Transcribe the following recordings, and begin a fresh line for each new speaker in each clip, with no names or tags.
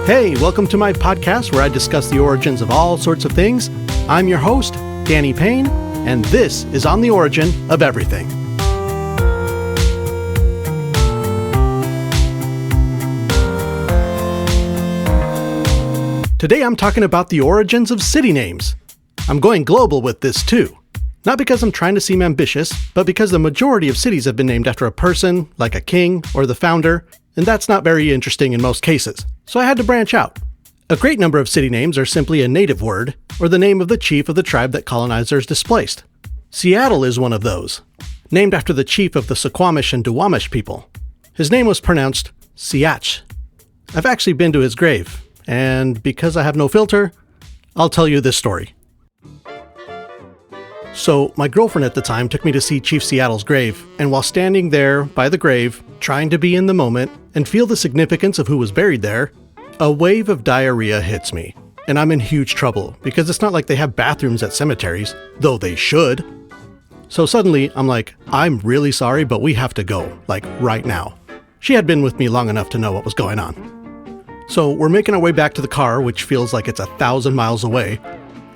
Hey, welcome to my podcast where I discuss the origins of all sorts of things. I'm your host, Danny Payne, and this is On the Origin of Everything. Today I'm talking about the origins of city names. I'm going global with this too. Not because I'm trying to seem ambitious, but because the majority of cities have been named after a person, like a king or the founder, and that's not very interesting in most cases. So I had to branch out. A great number of city names are simply a native word, or the name of the chief of the tribe that colonizers displaced. Seattle is one of those, named after the chief of the Suquamish and Duwamish people. His name was pronounced Siach. I've actually been to his grave, and because I have no filter, I'll tell you this story. So, my girlfriend at the time took me to see Chief Seattle's grave, and while standing there by the grave, trying to be in the moment and feel the significance of who was buried there, a wave of diarrhea hits me. And I'm in huge trouble, because it's not like they have bathrooms at cemeteries, though they should. So suddenly, I'm like, I'm really sorry, but we have to go, like right now. She had been with me long enough to know what was going on. So we're making our way back to the car, which feels like it's 1,000 miles away.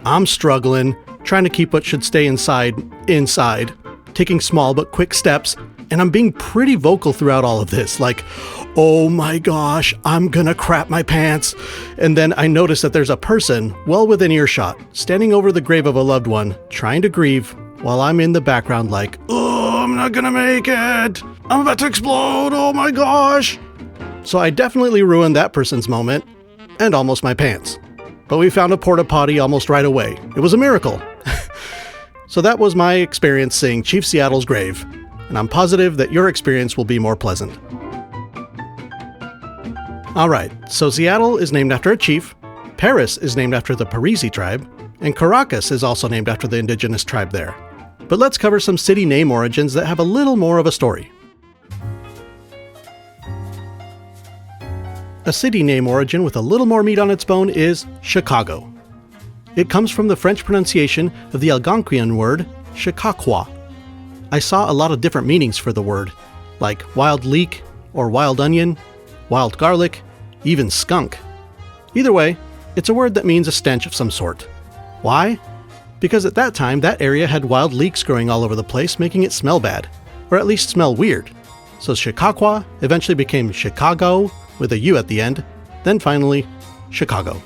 I'm struggling, trying to keep what should stay inside, taking small but quick steps, and I'm being pretty vocal throughout all of this, like, oh my gosh, I'm gonna crap my pants. And then I notice that there's a person well within earshot, standing over the grave of a loved one, trying to grieve, while I'm in the background like, oh, I'm not gonna make it. I'm about to explode, oh my gosh. So I definitely ruined that person's moment, and almost my pants. But we found a porta potty almost right away. It was a miracle. So that was my experience seeing Chief Seattle's grave, and I'm positive that your experience will be more pleasant. Alright, so Seattle is named after a chief, Paris is named after the Parisi tribe, and Caracas is also named after the indigenous tribe there. But let's cover some city name origins that have a little more of a story. A city name origin with a little more meat on its bone is Chicago. It comes from the French pronunciation of the Algonquian word Chicaquois. I saw a lot of different meanings for the word, like wild leek or wild onion, wild garlic, even skunk. Either way, it's a word that means a stench of some sort. Why? Because at that time, that area had wild leeks growing all over the place, making it smell bad, or at least smell weird. So Chicaquois eventually became Chicago, with a U at the end, then finally, Chicago.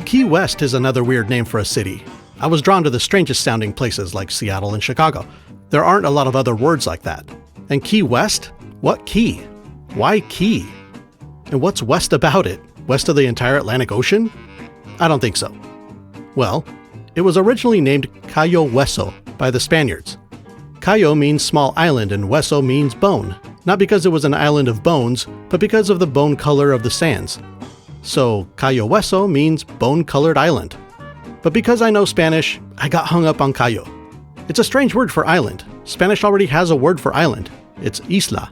Key West is another weird name for a city. I was drawn to the strangest sounding places like Seattle and Chicago. There aren't a lot of other words like that. And Key West? What key? Why key? And what's west about it? West of the entire Atlantic Ocean? I don't think so. Well, it was originally named Cayo Hueso by the Spaniards. Cayo means small island and hueso means bone. Not because it was an island of bones, but because of the bone color of the sands. So, Cayo Hueso means bone-colored island. But because I know Spanish, I got hung up on Cayo. It's a strange word for island. Spanish already has a word for island. It's isla.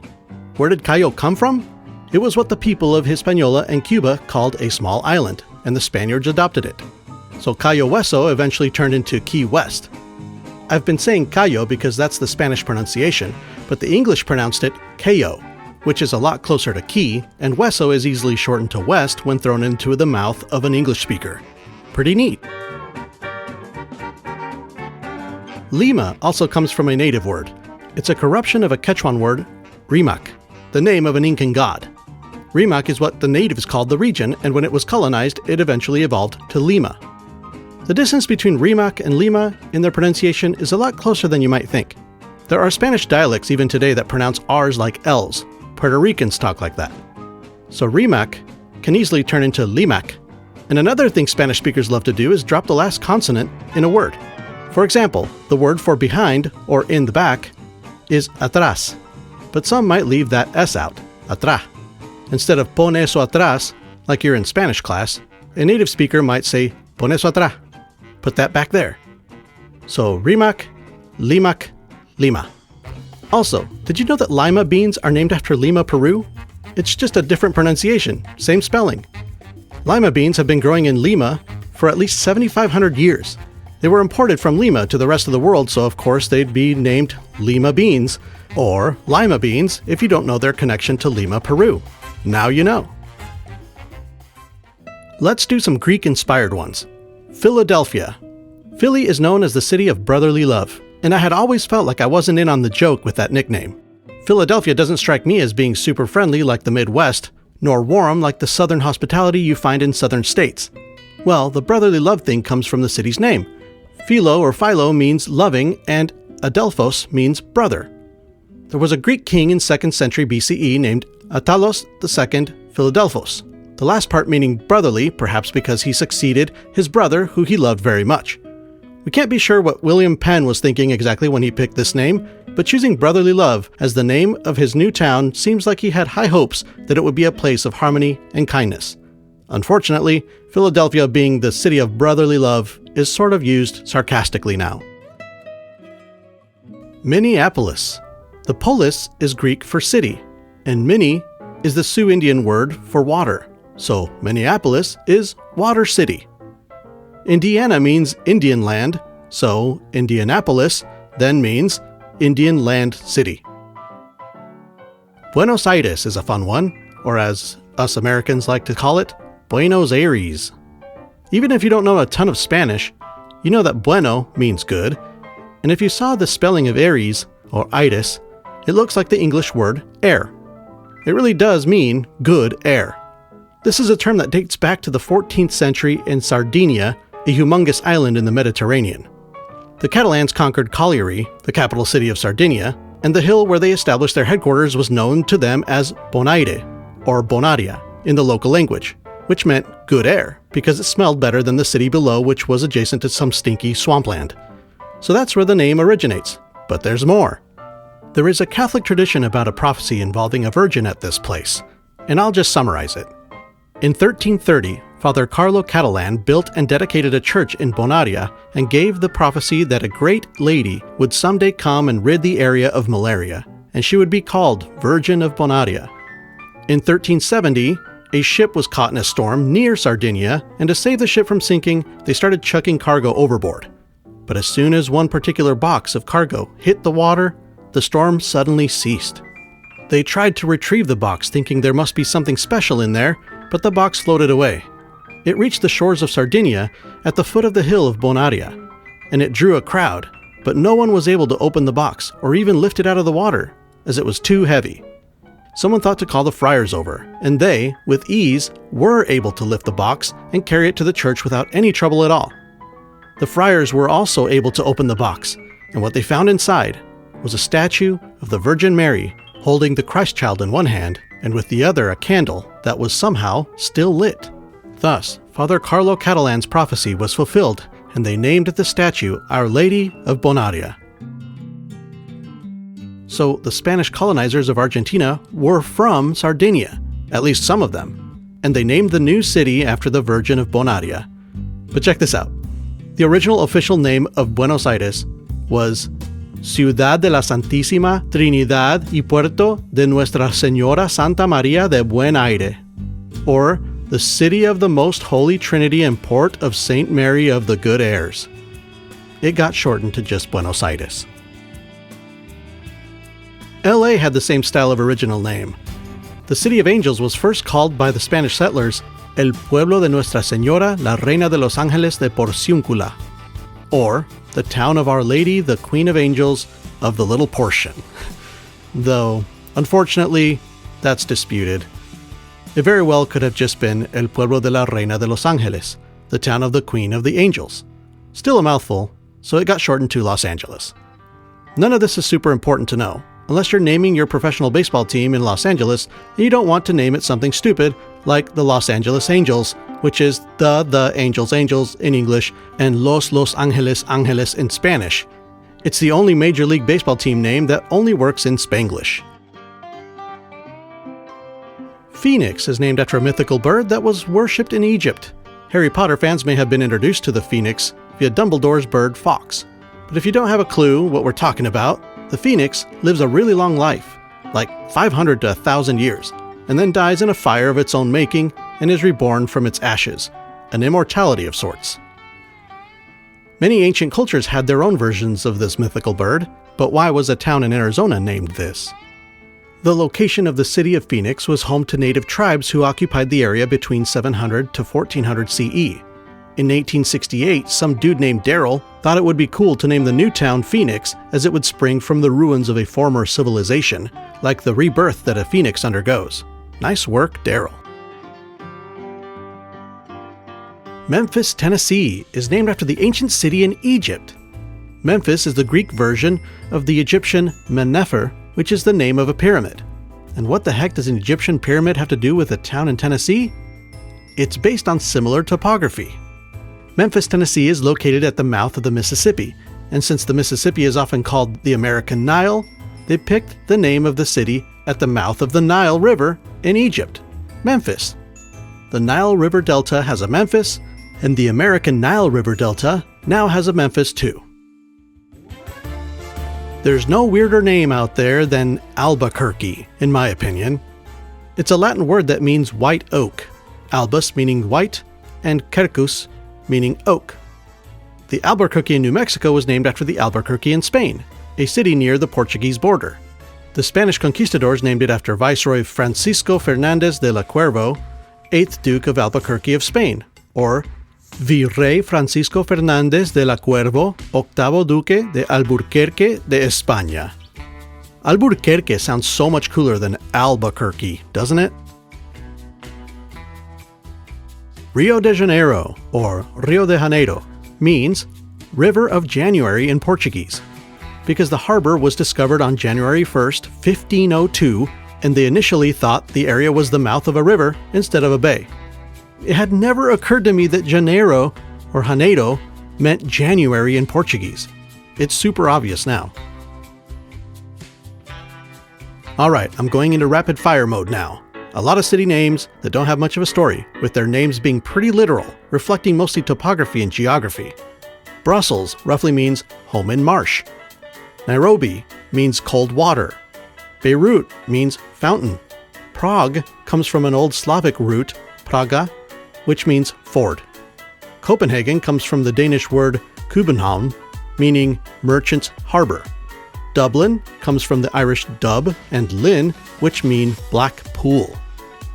Where did Cayo come from? It was what the people of Hispaniola and Cuba called a small island, and the Spaniards adopted it. So Cayo Hueso eventually turned into Key West. I've been saying Cayo because that's the Spanish pronunciation, but the English pronounced it Cayo, which is a lot closer to key, and Hueso is easily shortened to West when thrown into the mouth of an English speaker. Pretty neat. Lima also comes from a native word. It's a corruption of a Quechuan word, Rimac, the name of an Incan god. Rimac is what the natives called the region, and when it was colonized, it eventually evolved to Lima. The distance between Rimac and Lima in their pronunciation is a lot closer than you might think. There are Spanish dialects even today that pronounce R's like L's. Puerto Ricans talk like that. So Rimac can easily turn into Limac. And another thing Spanish speakers love to do is drop the last consonant in a word. For example, the word for behind or in the back is atrás, but some might leave that S out, atrás. Instead of pon eso atrás, like you're in Spanish class, a native speaker might say pon eso atrás, put that back there. So Rimac, Limac, Lima. Also, did you know that lima beans are named after Lima, Peru? It's just a different pronunciation, same spelling. Lima beans have been growing in Lima for at least 7,500 years. They were imported from Lima to the rest of the world, so of course they'd be named Lima beans, or lima beans if you don't know their connection to Lima, Peru. Now you know. Let's do some Greek-inspired ones. Philadelphia. Philly is known as the city of brotherly love, and I had always felt like I wasn't in on the joke with that nickname. Philadelphia doesn't strike me as being super friendly like the Midwest, nor warm like the southern hospitality you find in southern states. Well, the brotherly love thing comes from the city's name. Philo or Philo means loving, and Adelphos means brother. There was a Greek king in 2nd century BCE named Attalos II Philadelphos, the last part meaning brotherly, perhaps because he succeeded his brother who he loved very much. We can't be sure what William Penn was thinking exactly when he picked this name, but choosing brotherly love as the name of his new town seems like he had high hopes that it would be a place of harmony and kindness. Unfortunately, Philadelphia being the city of brotherly love is sort of used sarcastically now. Minneapolis. The polis is Greek for city, and mini is the Sioux Indian word for water, so Minneapolis is Water City. Indiana means Indian land, so Indianapolis then means Indian Land City. Buenos Aires is a fun one, or as us Americans like to call it, Buenos Aires. Even if you don't know a ton of Spanish, you know that bueno means good, and if you saw the spelling of Aries, or Aires, it looks like the English word air. It really does mean good air. This is a term that dates back to the 14th century in Sardinia, a humongous island in the Mediterranean. The Catalans conquered Cagliari, the capital city of Sardinia, and the hill where they established their headquarters was known to them as Bonaire, or Bonaria, in the local language, which meant good air, because it smelled better than the city below, which was adjacent to some stinky swampland. So that's where the name originates. But there's more. There is a Catholic tradition about a prophecy involving a virgin at this place, and I'll just summarize it. In 1330, Father Carlo Catalan built and dedicated a church in Bonaria and gave the prophecy that a great lady would someday come and rid the area of malaria, and she would be called Virgin of Bonaria. In 1370, a ship was caught in a storm near Sardinia, and to save the ship from sinking, they started chucking cargo overboard. But as soon as one particular box of cargo hit the water, the storm suddenly ceased. They tried to retrieve the box, thinking there must be something special in there, but the box floated away. It reached the shores of Sardinia at the foot of the hill of Bonaria, and it drew a crowd, but no one was able to open the box or even lift it out of the water, as it was too heavy. Someone thought to call the friars over, and they, with ease, were able to lift the box and carry it to the church without any trouble at all. The friars were also able to open the box, and what they found inside was a statue of the Virgin Mary holding the Christ child in one hand, and with the other a candle that was somehow still lit. Thus, Father Carlo Catalan's prophecy was fulfilled, and they named the statue Our Lady of Bonaria. So the Spanish colonizers of Argentina were from Sardinia, at least some of them, and they named the new city after the Virgin of Bonaria. But check this out. The original official name of Buenos Aires was Ciudad de la Santísima Trinidad y Puerto de Nuestra Señora Santa María de Buen Aire, or the City of the Most Holy Trinity and Port of Saint Mary of the Good Airs. It got shortened to just Buenos Aires. LA had the same style of original name. The City of Angels was first called by the Spanish settlers El Pueblo de Nuestra Señora la Reina de los Ángeles de Porciúncula, or the Town of Our Lady, the Queen of Angels of the Little Portion. Though, unfortunately, that's disputed. It very well could have just been El Pueblo de la Reina de los Ángeles, the Town of the Queen of the Angels. Still a mouthful, so it got shortened to Los Angeles. None of this is super important to know, unless you're naming your professional baseball team in Los Angeles and you don't want to name it something stupid like the Los Angeles Angels, which is the Angels in English and Los Angeles in Spanish. It's the only Major League Baseball team name that only works in Spanglish. Phoenix is named after a mythical bird that was worshipped in Egypt. Harry Potter fans may have been introduced to the phoenix via Dumbledore's bird Fawkes. But if you don't have a clue what we're talking about, the phoenix lives a really long life, like 500 to 1,000 years, and then dies in a fire of its own making and is reborn from its ashes, an immortality of sorts. Many ancient cultures had their own versions of this mythical bird, but why was a town in Arizona named this? The location of the city of Phoenix was home to native tribes who occupied the area between 700 to 1400 CE. In 1868, some dude named Darrell thought it would be cool to name the new town Phoenix, as it would spring from the ruins of a former civilization, like the rebirth that a phoenix undergoes. Nice work, Darrell. Memphis, Tennessee is named after the ancient city in Egypt. Memphis is the Greek version of the Egyptian Mennefer, which is the name of a pyramid. And what the heck does an Egyptian pyramid have to do with a town in Tennessee? It's based on similar topography. Memphis, Tennessee is located at the mouth of the Mississippi, and since the Mississippi is often called the American Nile, they picked the name of the city at the mouth of the Nile River in Egypt, Memphis. The Nile River Delta has a Memphis, and the American Nile River Delta now has a Memphis too. There's no weirder name out there than Albuquerque, in my opinion. It's a Latin word that means white oak, albus meaning white, and quercus meaning oak. The Albuquerque in New Mexico was named after the Albuquerque in Spain, a city near the Portuguese border. The Spanish conquistadors named it after Viceroy Francisco Fernández de la Cuervo, 8th Duke of Albuquerque of Spain, or Virrey Francisco Fernández de la Cuervo, octavo Duque de Alburquerque de España. Alburquerque sounds so much cooler than Albuquerque, doesn't it? Rio de Janeiro, or Rio de Janeiro, means River of January in Portuguese, because the harbor was discovered on January 1st, 1502, and they initially thought the area was the mouth of a river instead of a bay. It had never occurred to me that Janeiro, or Janeiro, meant January in Portuguese. It's super obvious now. Alright, I'm going into rapid fire mode now. A lot of city names that don't have much of a story, with their names being pretty literal, reflecting mostly topography and geography. Brussels roughly means home in marsh. Nairobi means cold water. Beirut means fountain. Prague comes from an old Slavic root, Praga, which means ford. Copenhagen comes from the Danish word København, meaning merchant's harbor. Dublin comes from the Irish dub and lin, which mean black pool.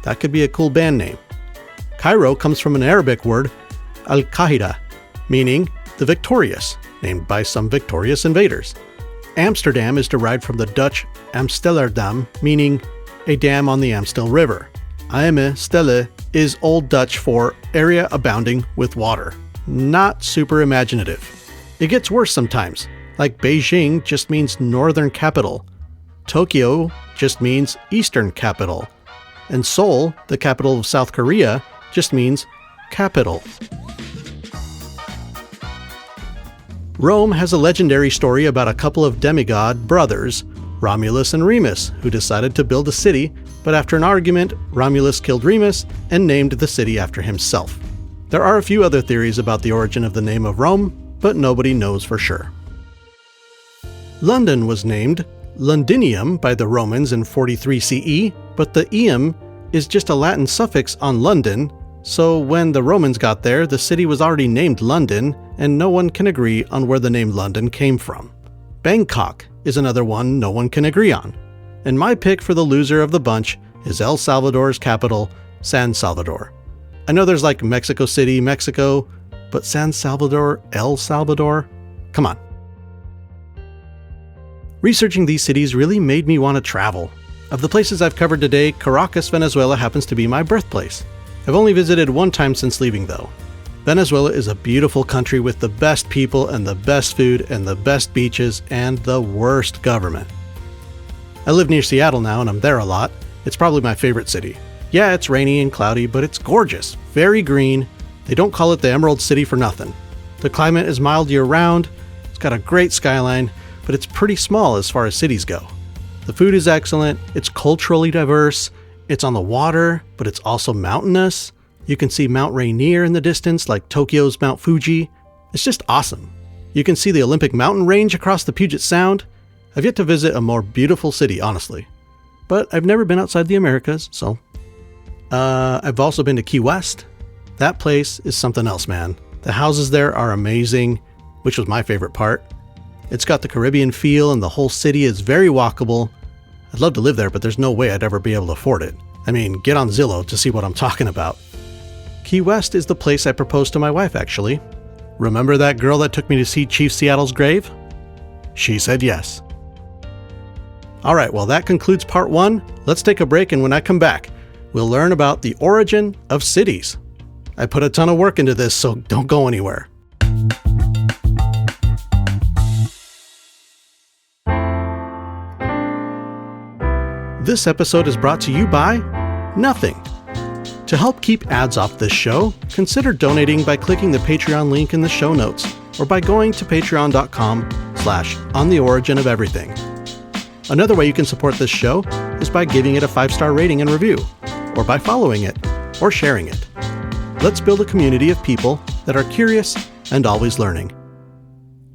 That could be a cool band name. Cairo comes from an Arabic word, al-Qahida, meaning the victorious, named by some victorious invaders. Amsterdam is derived from the Dutch Amsterdam, meaning a dam on the Amstel River. Amstelle is Old Dutch for area abounding with water. Not super imaginative. It gets worse sometimes, like Beijing just means northern capital. Tokyo just means eastern capital. And Seoul, the capital of South Korea, just means capital. Rome has a legendary story about a couple of demigod brothers, Romulus and Remus, who decided to build a city, but after an argument, Romulus killed Remus and named the city after himself. There are a few other theories about the origin of the name of Rome, but nobody knows for sure. London was named Londinium by the Romans in 43 CE, but the ium is just a Latin suffix on London, so when the Romans got there, the city was already named London, and no one can agree on where the name London came from. Bangkok is another one no one can agree on. And my pick for the loser of the bunch is El Salvador's capital, San Salvador. I know there's like Mexico City, Mexico, but San Salvador, El Salvador? Come on. Researching these cities really made me want to travel. Of the places I've covered today, Caracas, Venezuela happens to be my birthplace. I've only visited one time since leaving though. Venezuela is a beautiful country with the best people and the best food and the best beaches and the worst government. I live near Seattle now and I'm there a lot. It's probably my favorite city. Yeah, it's rainy and cloudy, but it's gorgeous, very green. They don't call it the Emerald City for nothing. The climate is mild year-round, it's got a great skyline, but it's pretty small as far as cities go. The food is excellent, it's culturally diverse, it's on the water, but it's also mountainous. You can see Mount Rainier in the distance, like Tokyo's Mount Fuji. It's just awesome. You can see the Olympic mountain range across the Puget Sound. I've yet to visit a more beautiful city, honestly. But I've never been outside the Americas, so. I've also been to Key West. That place is something else, man. The houses there are amazing, which was my favorite part. It's got the Caribbean feel and the whole city is very walkable. I'd love to live there, but there's no way I'd ever be able to afford it. I mean, get on Zillow to see what I'm talking about. Key West is the place I proposed to my wife, actually. Remember that girl that took me to see Chief Seattle's grave? She said yes. Alright, well that concludes part 1. Let's take a break, and when I come back, we'll learn about the origin of cities. I put a ton of work into this, so don't go anywhere. This episode is brought to you by nothing. To help keep ads off this show, consider donating by clicking the Patreon link in the show notes, or by going to patreon.com/ontheoriginofeverything. Another way you can support this show is by giving it a 5-star rating and review, or by following it, or sharing it. Let's build a community of people that are curious and always learning.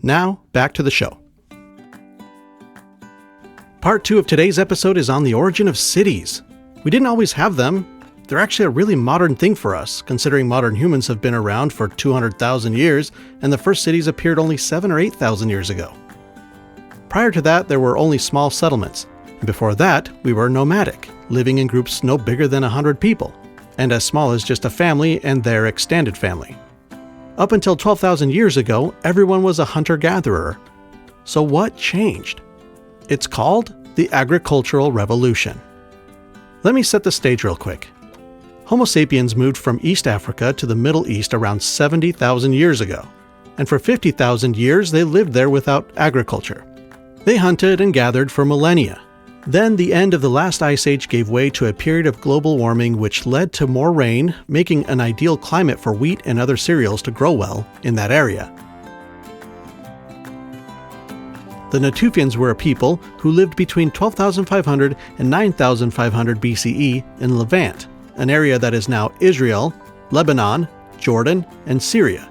Now, back to the show. Part 2 of today's episode is on the origin of cities. We didn't always have them. They're actually a really modern thing for us, considering modern humans have been around for 200,000 years, and the first cities appeared only 7,000 or 8,000 years ago. Prior to that, there were only small settlements. Before that, we were nomadic, living in groups no bigger than 100 people, and as small as just a family and their extended family. Up until 12,000 years ago, everyone was a hunter-gatherer. So what changed? It's called the Agricultural Revolution. Let me set the stage real quick. Homo sapiens moved from East Africa to the Middle East around 70,000 years ago, and for 50,000 years they lived there without agriculture. They hunted and gathered for millennia. Then the end of the last ice age gave way to a period of global warming which led to more rain, making an ideal climate for wheat and other cereals to grow well in that area. The Natufians were a people who lived between 12,500 and 9,500 BCE in Levant, an area that is now Israel, Lebanon, Jordan, and Syria.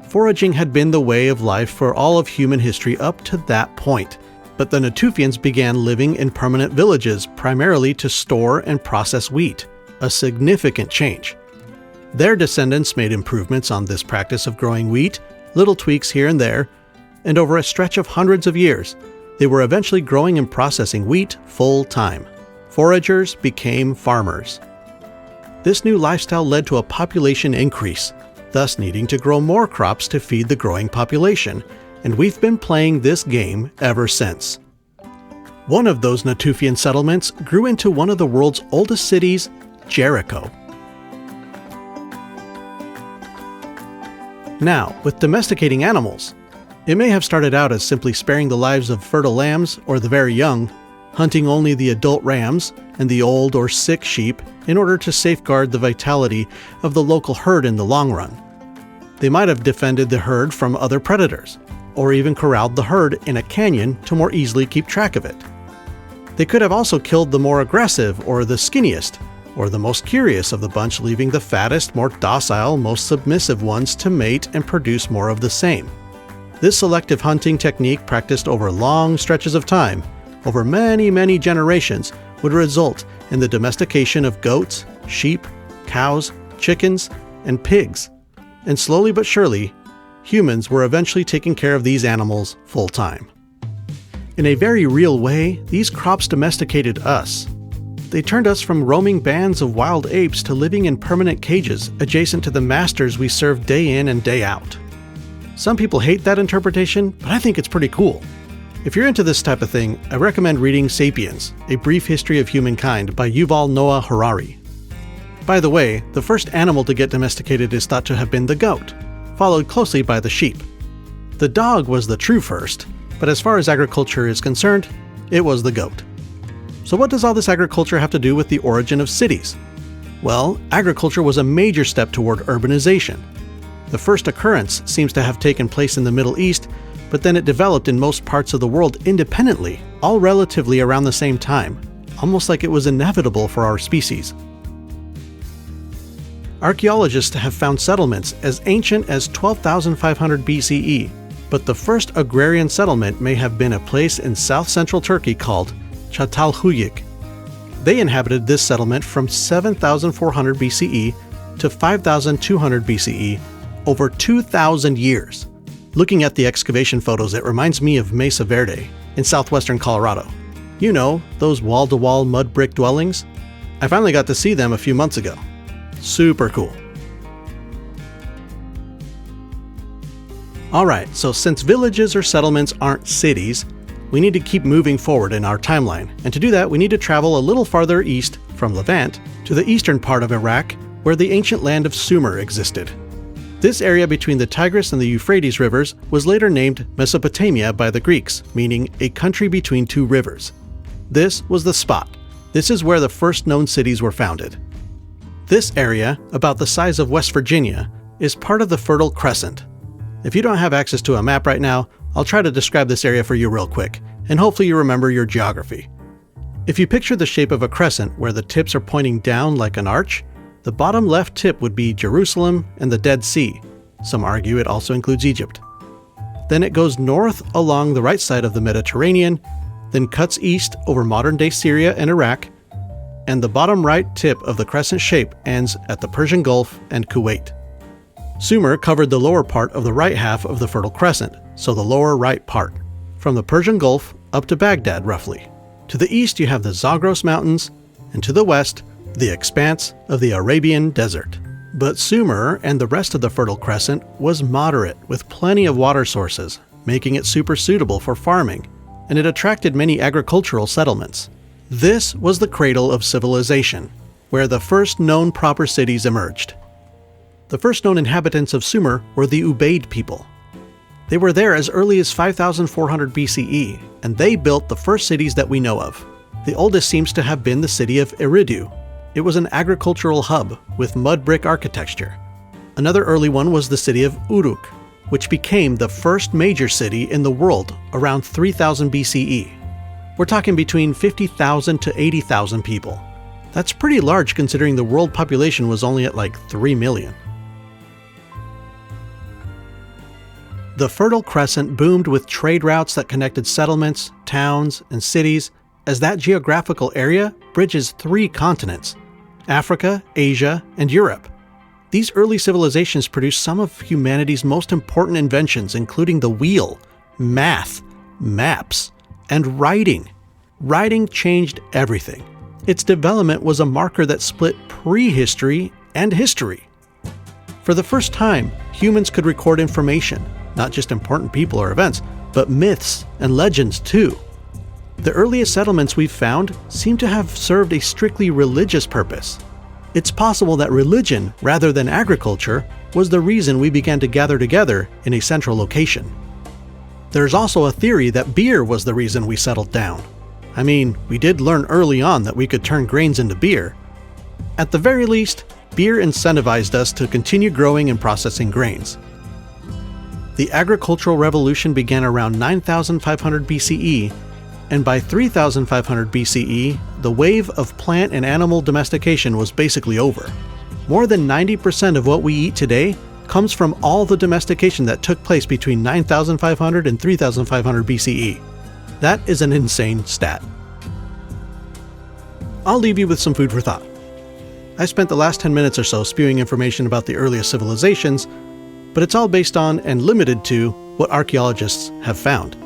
Foraging had been the way of life for all of human history up to that point, but the Natufians began living in permanent villages primarily to store and process wheat, a significant change. Their descendants made improvements on this practice of growing wheat, little tweaks here and there, and over a stretch of hundreds of years, they were eventually growing and processing wheat full-time. Foragers became farmers. This new lifestyle led to a population increase, thus needing to grow more crops to feed the growing population, and we've been playing this game ever since. One of those Natufian settlements grew into one of the world's oldest cities, Jericho. Now, with domesticating animals, it may have started out as simply sparing the lives of fertile lambs or the very young, hunting only the adult rams and the old or sick sheep in order to safeguard the vitality of the local herd in the long run. They might have defended the herd from other predators, or even corralled the herd in a canyon to more easily keep track of it. They could have also killed the more aggressive or the skinniest, or the most curious of the bunch, leaving the fattest, more docile, most submissive ones to mate and produce more of the same. This selective hunting technique, practiced over long stretches of time, over many, many generations, would result in the domestication of goats, sheep, cows, chickens, and pigs. And slowly but surely, humans were eventually taking care of these animals full-time. In a very real way, these crops domesticated us. They turned us from roaming bands of wild apes to living in permanent cages adjacent to the masters we served day in and day out. Some people hate that interpretation, but I think it's pretty cool. If you're into this type of thing, I recommend reading Sapiens, A Brief History of Humankind by Yuval Noah Harari. By the way, the first animal to get domesticated is thought to have been the goat, followed closely by the sheep. The dog was the true first, but as far as agriculture is concerned, it was the goat. So what does all this agriculture have to do with the origin of cities? Well, agriculture was a major step toward urbanization. The first occurrence seems to have taken place in the Middle East, but then it developed in most parts of the world independently, all relatively around the same time, almost like it was inevitable for our species. Archaeologists have found settlements as ancient as 12,500 BCE, but the first agrarian settlement may have been a place in south-central Turkey called Çatalhöyük. They inhabited this settlement from 7,400 BCE to 5,200 BCE, over 2,000 years. Looking at the excavation photos, it reminds me of Mesa Verde in southwestern Colorado. You know, those wall-to-wall mud brick dwellings? I finally got to see them a few months ago. Super cool. Alright, so since villages or settlements aren't cities, we need to keep moving forward in our timeline. And to do that, we need to travel a little farther east from Levant to the eastern part of Iraq, where the ancient land of Sumer existed. This area between the Tigris and the Euphrates rivers was later named Mesopotamia by the Greeks, meaning a country between two rivers. This was the spot. This is where the first known cities were founded. This area, about the size of West Virginia, is part of the Fertile Crescent. If you don't have access to a map right now, I'll try to describe this area for you real quick, and hopefully you remember your geography. If you picture the shape of a crescent where the tips are pointing down like an arch, the bottom left tip would be Jerusalem and the Dead Sea. Some argue it also includes Egypt. Then it goes north along the right side of the Mediterranean, then cuts east over modern-day Syria and Iraq, and the bottom right tip of the crescent shape ends at the Persian Gulf and Kuwait. Sumer covered the lower part of the right half of the Fertile Crescent, so the lower right part, from the Persian Gulf up to Baghdad roughly. To the east you have the Zagros Mountains, and to the west, the expanse of the Arabian Desert. But Sumer and the rest of the Fertile Crescent was moderate, with plenty of water sources, making it super suitable for farming, and it attracted many agricultural settlements. This was the cradle of civilization, where the first known proper cities emerged. The first known inhabitants of Sumer were the Ubaid people. They were there as early as 5400 BCE, and they built the first cities that we know of. The oldest seems to have been the city of Eridu. It was an agricultural hub with mud brick architecture. Another early one was the city of Uruk, which became the first major city in the world around 3000 BCE. We're talking between 50,000 to 80,000 people. That's pretty large considering the world population was only at like 3 million. The Fertile Crescent boomed with trade routes that connected settlements, towns, and cities, as that geographical area bridges 3 continents: Africa, Asia, and Europe. These early civilizations produced some of humanity's most important inventions, including the wheel, math, maps, and writing. Writing changed everything. Its development was a marker that split prehistory and history. For the first time, humans could record information, not just important people or events, but myths and legends too. The earliest settlements we've found seem to have served a strictly religious purpose. It's possible that religion, rather than agriculture, was the reason we began to gather together in a central location. There's also a theory that beer was the reason we settled down. I mean, we did learn early on that we could turn grains into beer. At the very least, beer incentivized us to continue growing and processing grains. The agricultural revolution began around 9500 BCE, and by 3500 BCE, the wave of plant and animal domestication was basically over. More than 90% of what we eat today comes from all the domestication that took place between 9500 and 3500 BCE. That is an insane stat. I'll leave you with some food for thought. I spent the last 10 minutes or so spewing information about the earliest civilizations, but it's all based on and limited to what archaeologists have found.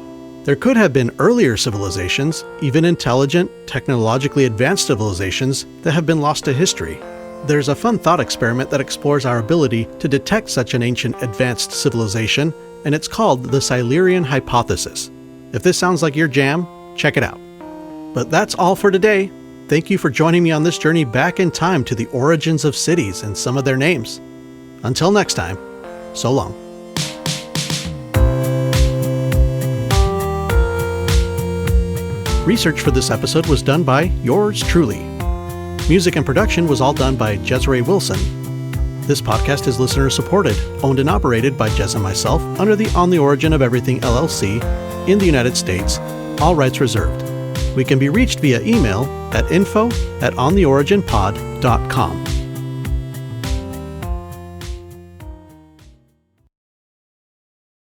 There could have been earlier civilizations, even intelligent, technologically advanced civilizations, that have been lost to history. There's a fun thought experiment that explores our ability to detect such an ancient advanced civilization, and it's called the Silurian Hypothesis. If this sounds like your jam, check it out. But that's all for today. Thank you for joining me on this journey back in time to the origins of cities and some of their names. Until next time, so long. Research for this episode was done by yours truly. Music and production was all done by Jezreel Wilson. This podcast is listener supported, owned and operated by Jez and myself under the On the Origin of Everything LLC in the United States, all rights reserved. We can be reached via email at info@ontheoriginpod.com.